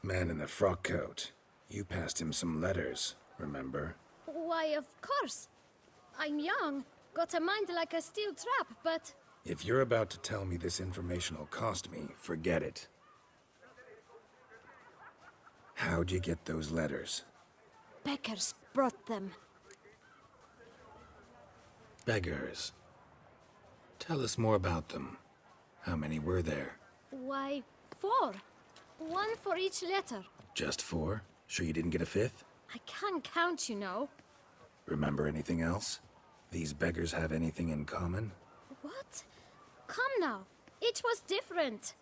Man in the frock coat. You passed him some letters, remember? Why, of course. I'm young, got a mind like a steel trap, but... If you're about to tell me this information will cost me, forget it. How'd you get those letters? Beggars brought them. Beggars. Tell us more about them. How many were there? Why, 4. 1 for each letter. Just 4? Sure you didn't get a 5th? I can't count, you know. Remember anything else? These beggars have anything in common? What? Come now. Each was different.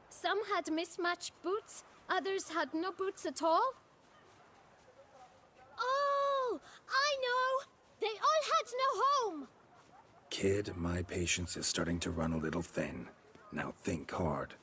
Some had mismatched boots, others had no boots at all. Oh, I know! They all had no home! Kid, my patience is starting to run a little thin. Now think hard.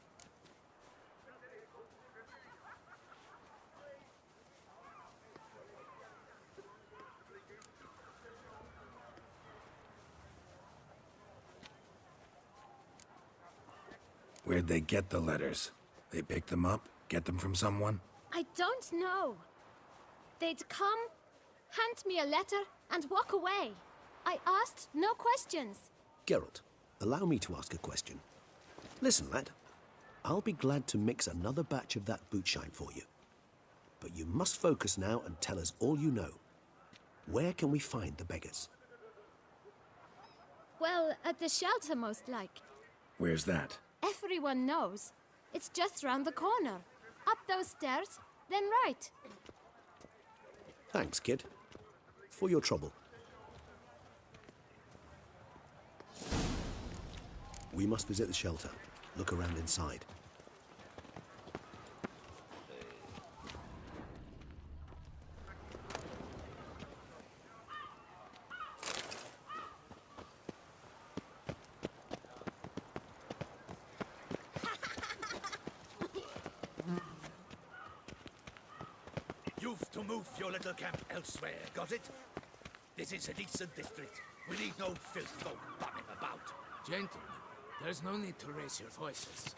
Where'd they get the letters? They pick them up? Get them from someone? I don't know. They'd come, hand me a letter, and walk away. I asked no questions. Geralt, allow me to ask a question. Listen, lad. I'll be glad to mix another batch of that bootshine for you. But you must focus now and tell us all you know. Where can we find the beggars? Well, at the shelter, most like. Where's that? Everyone knows. It's just round the corner. Up those stairs, then right. Thanks, kid. For your trouble. We must visit the shelter. Look around inside. You've to move your little camp elsewhere, got it? This is a decent district. We need no filth folk bumming about. Gentlemen, there's no need to raise your voices.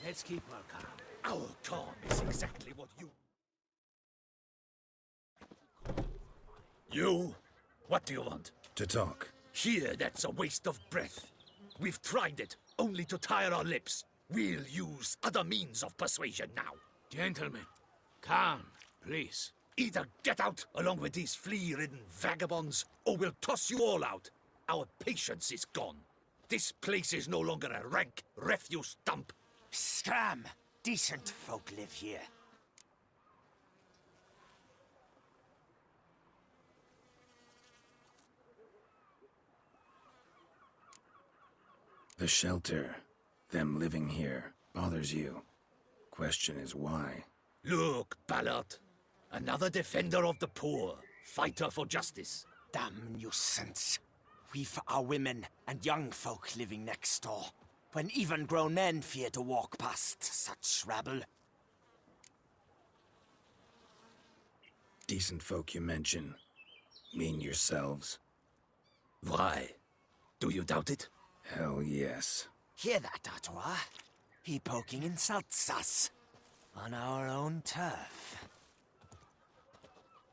Let's keep our calm. Our calm is exactly what you... You? What do you want? To talk. Here, that's a waste of breath. We've tried it, only to tire our lips. We'll use other means of persuasion now. Gentlemen, calm, please. Either get out along with these flea-ridden vagabonds, or we'll toss you all out. Our patience is gone. This place is no longer a rank refuse dump. Scram! Decent folk live here. The shelter, them living here, bothers you. Question is why? Look, Ballard. Another defender of the poor. Fighter for justice. Damn nuisance. We've our women and young folk living next door, when even grown men fear to walk past such rabble. Decent folk you mention. Mean yourselves? Why? Do you doubt it? Hell yes. Hear that, Artois? He poking insults us. On our own turf.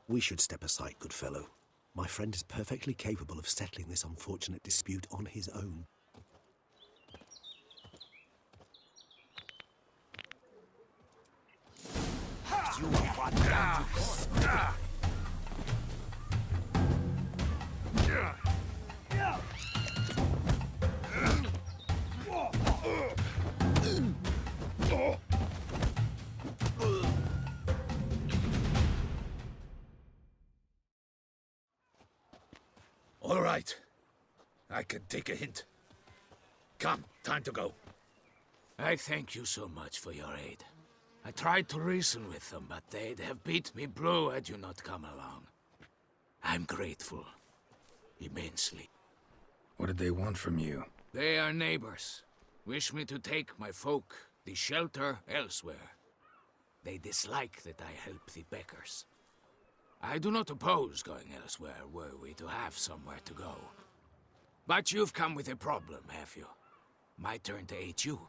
We should step aside, good fellow. My friend is perfectly capable of settling this unfortunate dispute on his own. You are one down to corner. All right. I can take a hint. Come, time to go. I thank you so much for your aid. I tried to reason with them, but they'd have beat me blue had you not come along. I'm grateful. Immensely. What did they want from you? They are neighbors. Wish me to take my folk, the shelter, elsewhere. They dislike that I help the beggars. I do not oppose going elsewhere, were we to have somewhere to go. But you've come with a problem, have you? My turn to aid you.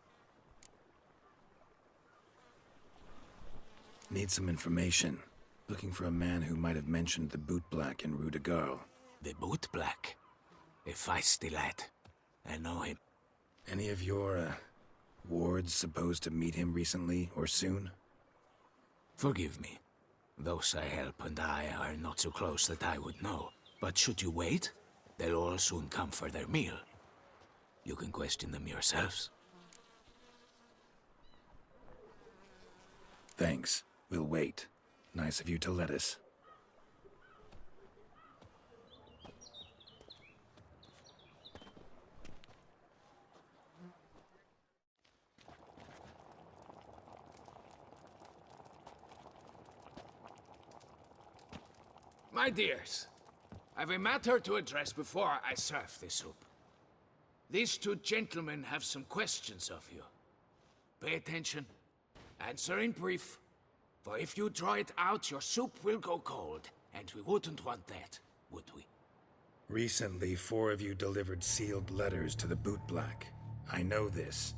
Need some information. Looking for a man who might have mentioned the Boot Black in Rue de Garl. The Boot Black? A feisty lad. I know him. Any of your, wards supposed to meet him recently or soon? Forgive me. Those I help and I are not so close that I would know. But should you wait, they'll all soon come for their meal. You can question them yourselves. Thanks. We'll wait. Nice of you to let us. My dears, I've a matter to address before I serve the soup. These two gentlemen have some questions of you. Pay attention. Answer in brief. For if you draw it out, your soup will go cold. And we wouldn't want that, would we? Recently, 4 of you delivered sealed letters to the Boot Black. I know this.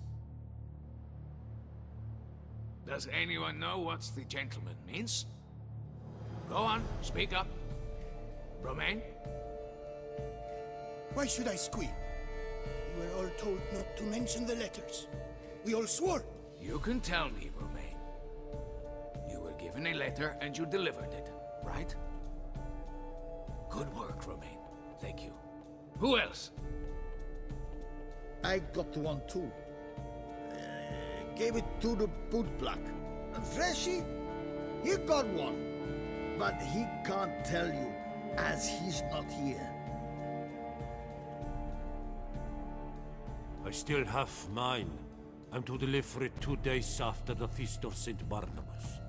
Does anyone know what the gentleman means? Go on, speak up. Romain? Why should I squeal? We were all told not to mention the letters. We all swore. You can tell me, Romain. You were given a letter and you delivered it, right? Good work, Romain. Thank you. Who else? I got one too. Gave it to the Boot Black. And Freshy, he got one. But he can't tell you, as he's not here. I still have mine. I'm to deliver it 2 days after the Feast of St. Barnabas.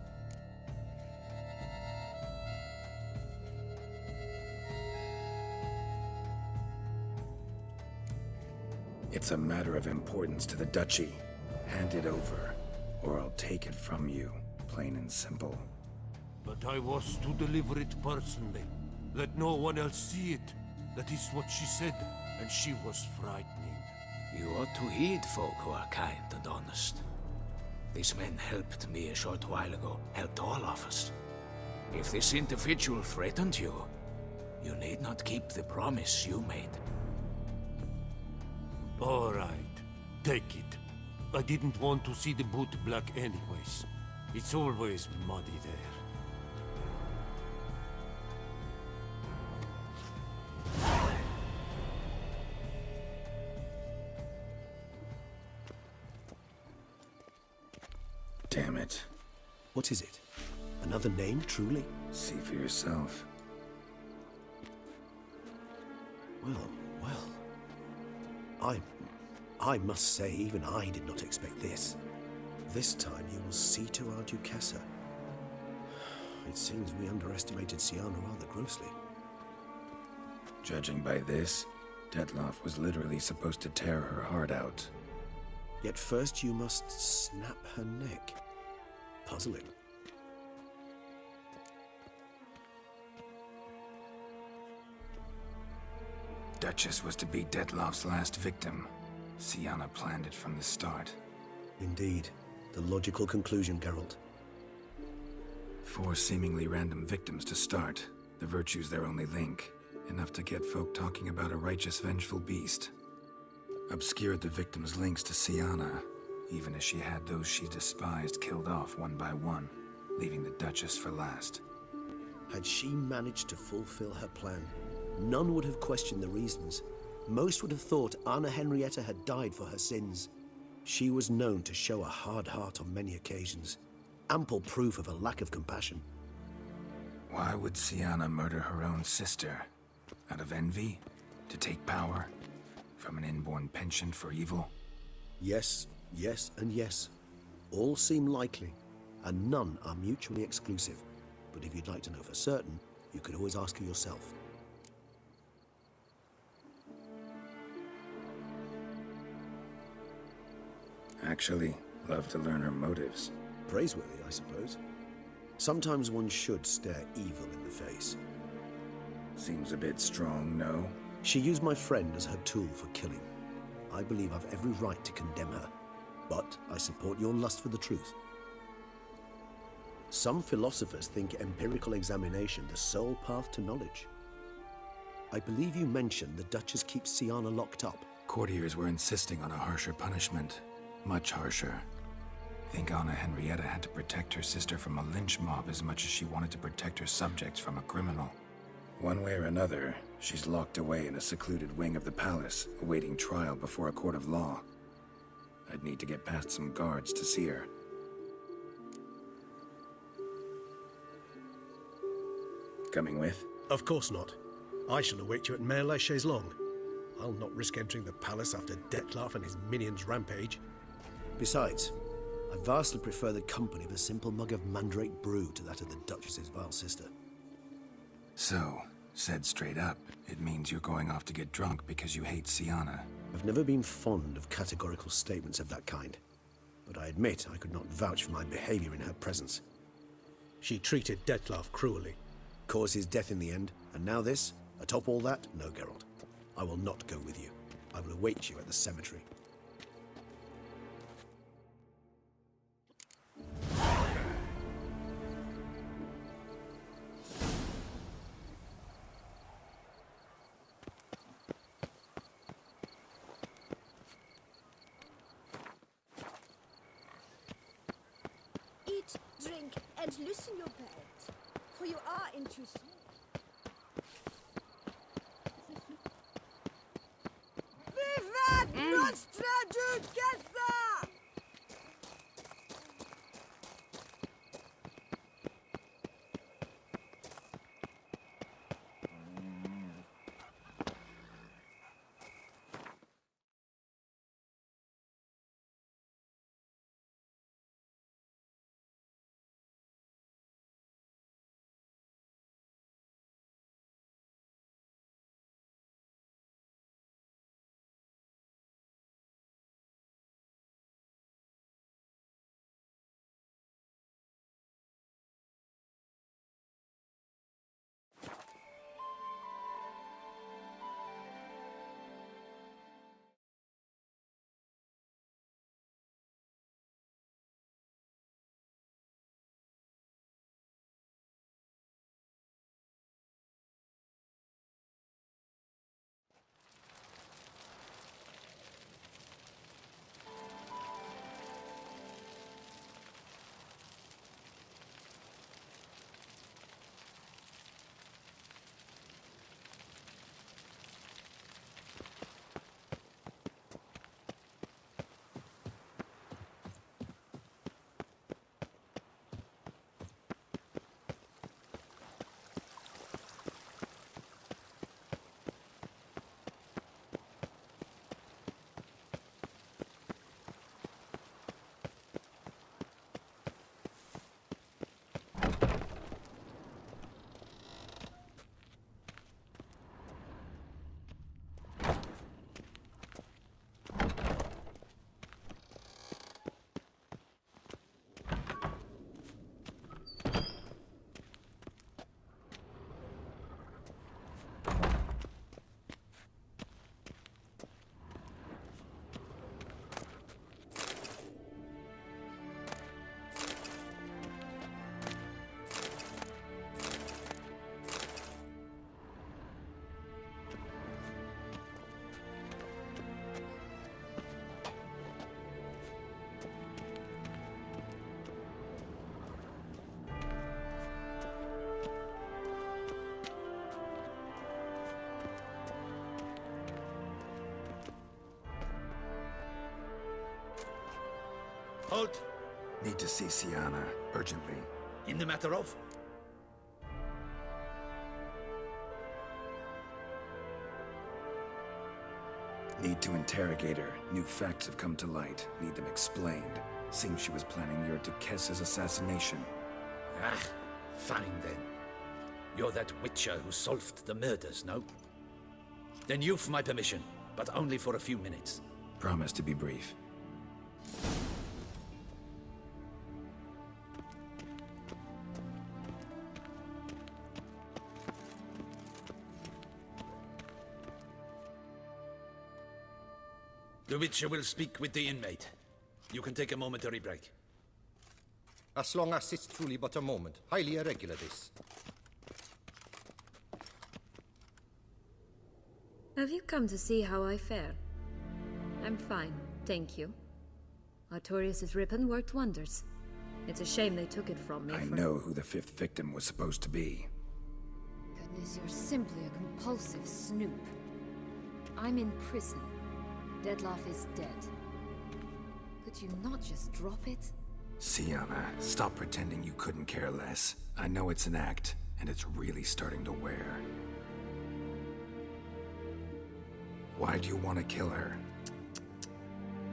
It's a matter of importance to the Duchy. Hand it over, or I'll take it from you, plain and simple. But I was to deliver it personally. Let no one else see it. That is what she said, and she was frightening. You ought to heed folk who are kind and honest. These men helped me a short while ago, helped all of us. If this individual threatened you, you need not keep the promise you made. All right, take it. I didn't want to see the Boot Black anyways. It's always muddy there. Damn it. What is it? Another name, truly? See for yourself. Well. I must say, even I did not expect this. This time you will see to our Duchessa. It seems we underestimated Sienna rather grossly. Judging by this, Detloff was literally supposed to tear her heart out. Yet first you must snap her neck. Puzzling. Duchess was to be Detloff's last victim. Sienna planned it from the start. Indeed. The logical conclusion, Geralt. 4 seemingly random victims to start. The virtue's their only link. Enough to get folk talking about a righteous, vengeful beast. Obscured the victims' links to Sienna, even as she had those she despised killed off one by one, leaving the Duchess for last. Had she managed to fulfill her plan, none would have questioned the reasons. Most would have thought Anna Henrietta had died for her sins. She was known to show a hard heart on many occasions. Ample proof of a lack of compassion. Why would Sienna murder her own sister? Out of envy? To take power? From an inborn penchant for evil? Yes, and yes. All seem likely, and none are mutually exclusive. But if you'd like to know for certain, you could always ask her yourself. Actually, love to learn her motives. Praiseworthy, I suppose. Sometimes one should stare evil in the face. Seems a bit strong, no? She used my friend as her tool for killing. I believe I've every right to condemn her. But I support your lust for the truth. Some philosophers think empirical examination the sole path to knowledge. I believe you mentioned the Duchess keeps Siana locked up. Courtiers were insisting on a harsher punishment. Much harsher. I think Anna Henrietta had to protect her sister from a lynch mob as much as she wanted to protect her subjects from a criminal. One way or another, she's locked away in a secluded wing of the palace, awaiting trial before a court of law. I'd need to get past some guards to see her. Coming with? Of course not. I shall await you at Mare la Chaise-Longue. I'll not risk entering the palace after Dettlaff and his minions rampage. Besides, I vastly prefer the company of a simple mug of mandrake brew to that of the Duchess's vile sister. So, said straight up, it means you're going off to get drunk because you hate Siana. I've never been fond of categorical statements of that kind, but I admit I could not vouch for my behavior in her presence. She treated Dettlaff cruelly, caused his death in the end, and now this? Atop all that? No, Geralt. I will not go with you. I will await you at the cemetery. Eat, drink, and loosen your belt, for you are in too soon. Vivat Nostra Duchessa! Halt! Need to see Siana, urgently. In the matter of? Need to interrogate her. New facts have come to light. Need them explained. Seems she was planning your Duchess's assassination. Ah, fine then. You're that witcher who solved the murders, no? Then you've my permission, but only for a few minutes. Promise to be brief. The Witcher will speak with the inmate. You can take a momentary break. As long as it's truly but a moment. Highly irregular, this. Have you come to see how I fare? I'm fine, thank you. Artorius' ribbon worked wonders. It's a shame they took it from me. I know who the fifth victim was supposed to be. Goodness, you're simply a compulsive snoop. I'm in prison. Dettlaff is dead. Could you not just drop it? Sienna, stop pretending you couldn't care less. I know it's an act, and it's really starting to wear. Why do you want to kill her?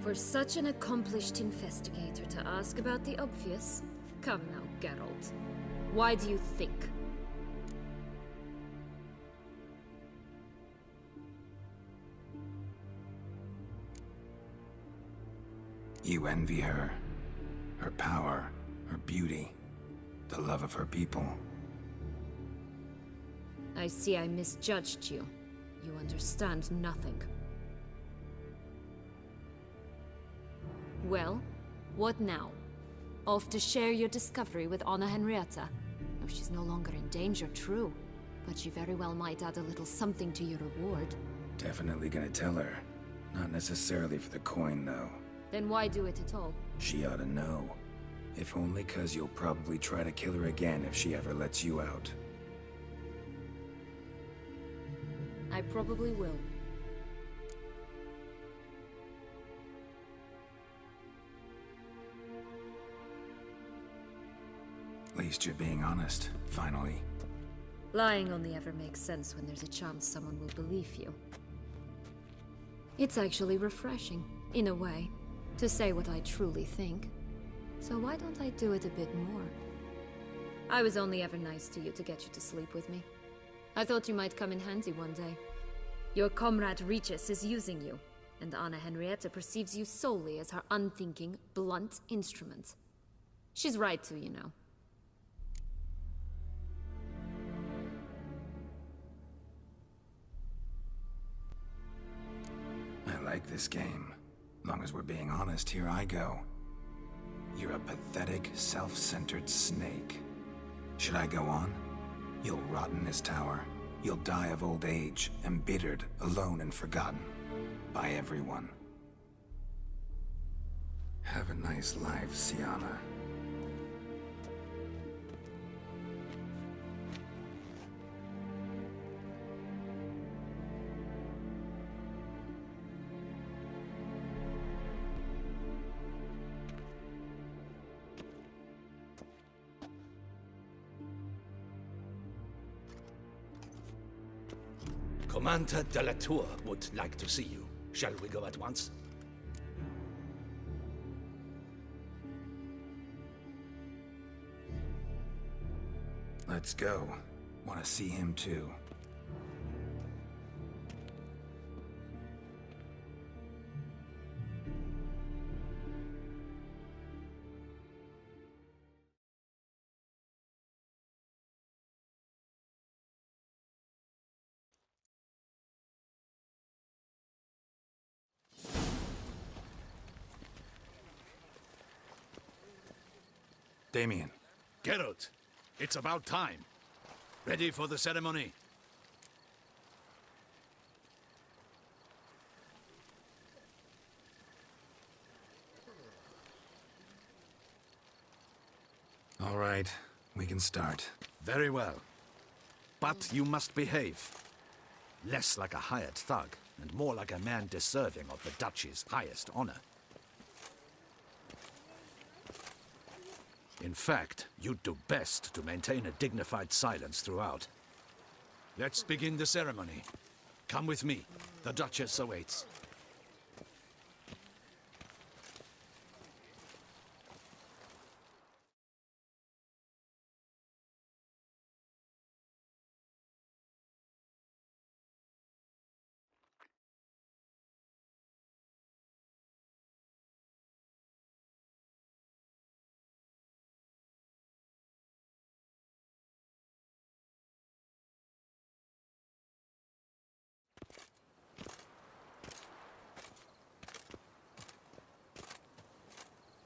For such an accomplished investigator to ask about the obvious? Come now, Geralt. Why do you think? You envy her. Her power, her beauty, the love of her people. I see I misjudged you. You understand nothing. Well, what now? Off to share your discovery with Anna Henrietta? Oh, she's no longer in danger, true. But she very well might add a little something to your reward. Definitely gonna tell her. Not necessarily for the coin, though. Then why do it at all? She ought to know. If only 'cause you'll probably try to kill her again if she ever lets you out. I probably will. At least you're being honest, finally. Lying only ever makes sense when there's a chance someone will believe you. It's actually refreshing, in a way, to say what I truly think. So why don't I do it a bit more? I was only ever nice to you to get you to sleep with me. I thought you might come in handy one day. Your comrade Regis is using you, and Anna Henrietta perceives you solely as her unthinking, blunt instrument. She's right to, you know. I like this game. Long as we're being honest, here I go. You're a pathetic, self-centered snake. Should I go on? You'll rot in this tower. You'll die of old age, embittered, alone and forgotten. By everyone. Have a nice life, Sienna. Commander de la Tour would like to see you. Shall we go at once? Let's go. Want to see him too. Damien. Geralt, it's about time. Ready for the ceremony? All right, we can start. Very well. But you must behave. Less like a hired thug, and more like a man deserving of the Duchy's highest honor. In fact, you'd do best to maintain a dignified silence throughout. Let's begin the ceremony. Come with me. The Duchess awaits.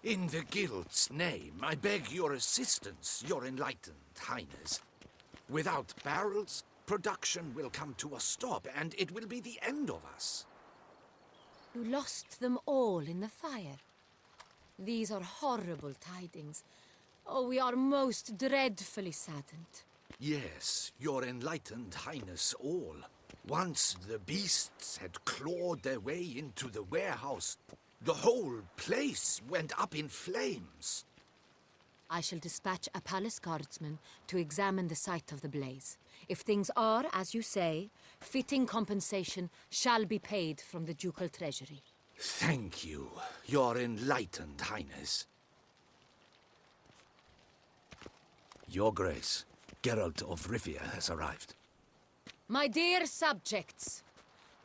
In the Guild's name, I beg your assistance, your enlightened highness. Without barrels, production will come to a stop, and it will be the end of us. You lost them all in the fire. These are horrible tidings. Oh, we are most dreadfully saddened. Yes, your enlightened highness all. Once the beasts had clawed their way into the warehouse, the whole place went up in flames. I shall dispatch a palace guardsman to examine the site of the blaze. If things are, as you say, fitting compensation shall be paid from the ducal treasury. Thank you, your enlightened highness. Your Grace, Geralt of Rivia has arrived. My dear subjects,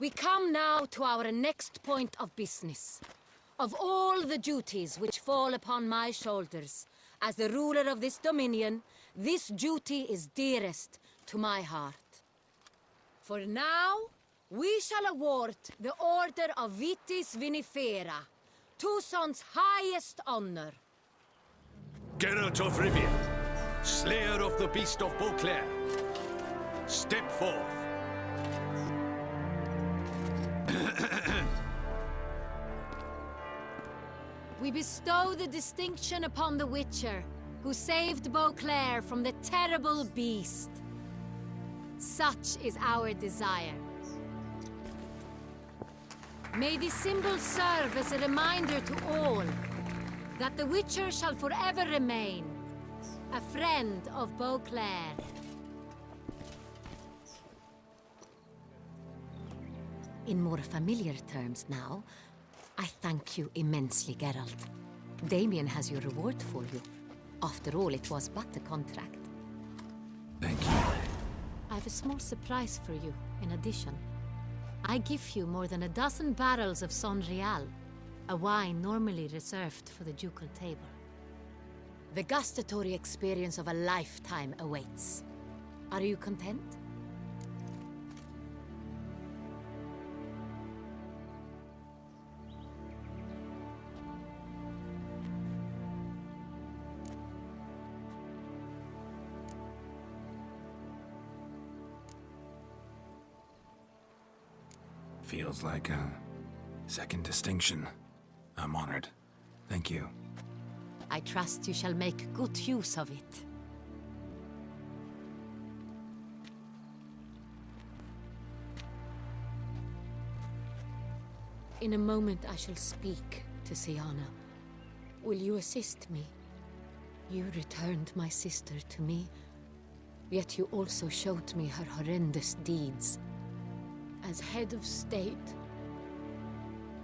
we come now to our next point of business. Of all the duties which fall upon my shoulders, as the ruler of this dominion, this duty is dearest to my heart. For now, we shall award the Order of Vitis Vinifera, Tucson's highest honor. Geralt of Rivia, Slayer of the Beast of Beauclair, step forth. We bestow the distinction upon the Witcher, who saved Beauclair from the terrible beast. Such is our desire. May this symbol serve as a reminder to all that the Witcher shall forever remain a friend of Beauclair. In more familiar terms now, I thank you immensely, Geralt. Damien has your reward for you. After all, it was but a contract. Thank you. I have a small surprise for you, in addition. I give you more than a dozen barrels of Son Real, a wine normally reserved for the ducal table. The gustatory experience of a lifetime awaits. Are you content? Feels like a second distinction. I'm honored. Thank you. I trust you shall make good use of it. In a moment I shall speak to Siana. Will you assist me? You returned my sister to me, yet you also showed me her horrendous deeds. As head of state,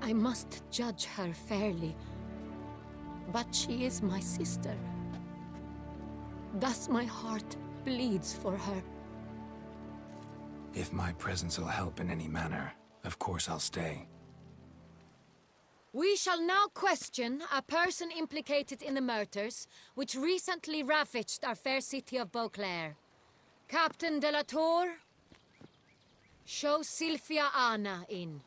I must judge her fairly. But she is my sister. Thus my heart bleeds for her. If my presence will help in any manner, of course I'll stay. We shall now question a person implicated in the murders which recently ravaged our fair city of Beauclair. Captain de la Tour, show Sylvia Anna in.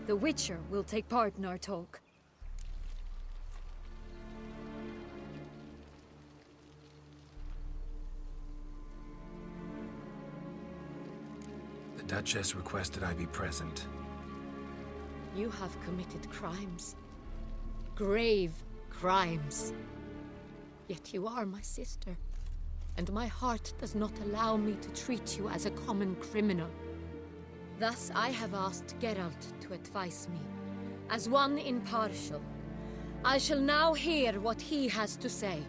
The Witcher will take part in our talk. The Duchess requested I be present. You have committed crimes. Grave crimes. Yet you are my sister, and my heart does not allow me to treat you as a common criminal. Thus I have asked Geralt to advise me, as one impartial. I shall now hear what he has to say.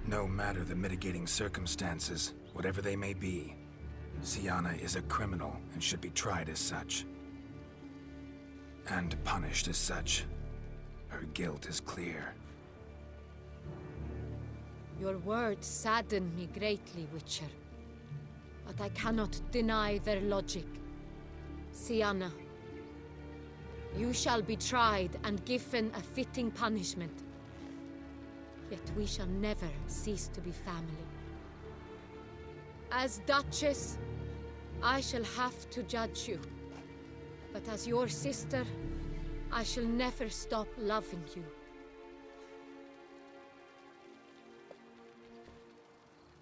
No matter the mitigating circumstances, whatever they may be, Sienna is a criminal and should be tried as such. And punished as such. Her guilt is clear. Your words sadden me greatly, Witcher. But I cannot deny their logic. Sienna, you shall be tried and given a fitting punishment. Yet we shall never cease to be family. As Duchess, I shall have to judge you. But as your sister, I shall never stop loving you.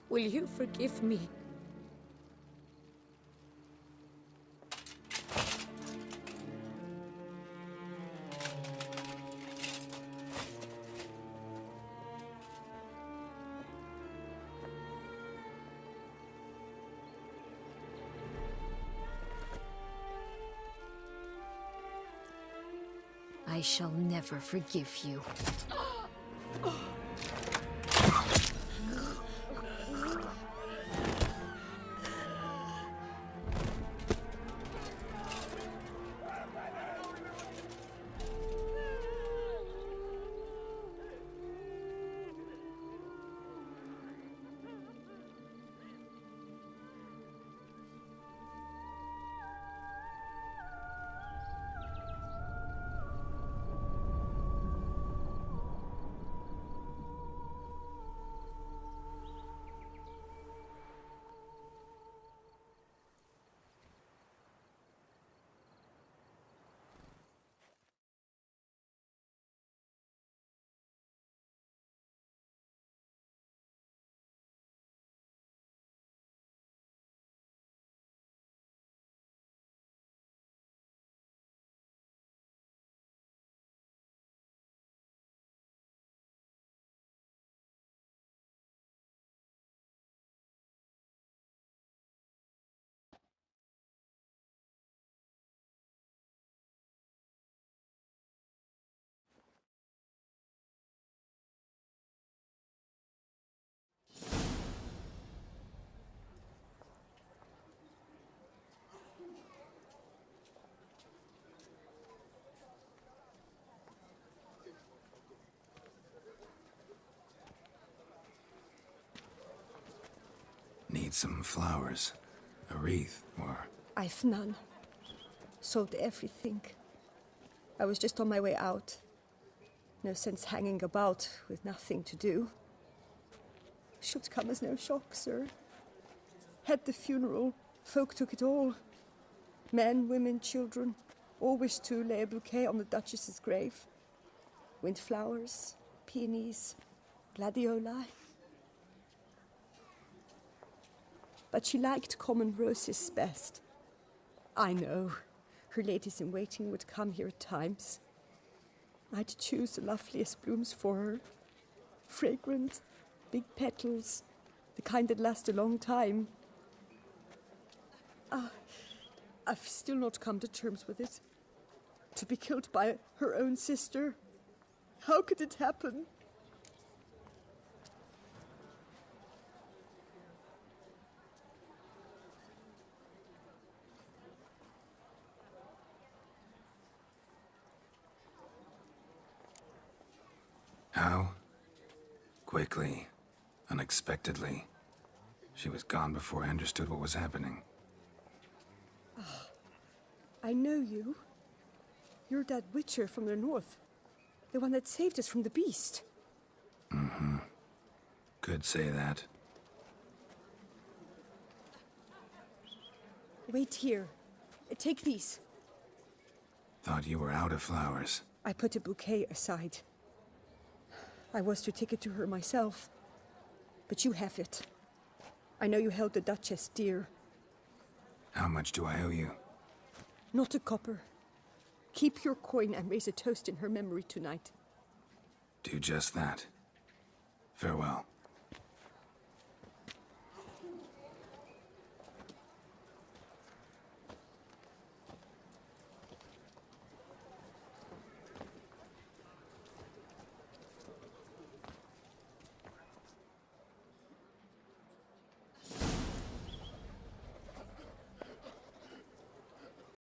Will you forgive me? I shall never forgive you. Need some flowers. A wreath, or... I've none. Sold everything. I was just on my way out. No sense hanging about with nothing to do. Should come as no shock, sir. Had the funeral, folk took it all. Men, women, children, all wished to lay a bouquet on the Duchess's grave. Windflowers, peonies, gladioli. But she liked common roses best. I know, her ladies-in-waiting would come here at times. I'd choose the loveliest blooms for her. Fragrant, big petals, the kind that last a long time. I've still not come to terms with it. To be killed by her own sister. How could it happen? How? Quickly. Unexpectedly. She was gone before I understood what was happening. I know you. You're that witcher from the north. The one that saved us from the beast. Mm-hmm. Could say that. Wait here. Take these. Thought you were out of flowers. I put a bouquet aside. I was to take it to her myself. But you have it. I know you held the Duchess dear. How much do I owe you? Not a copper. Keep your coin and raise a toast in her memory tonight. Do just that. Farewell.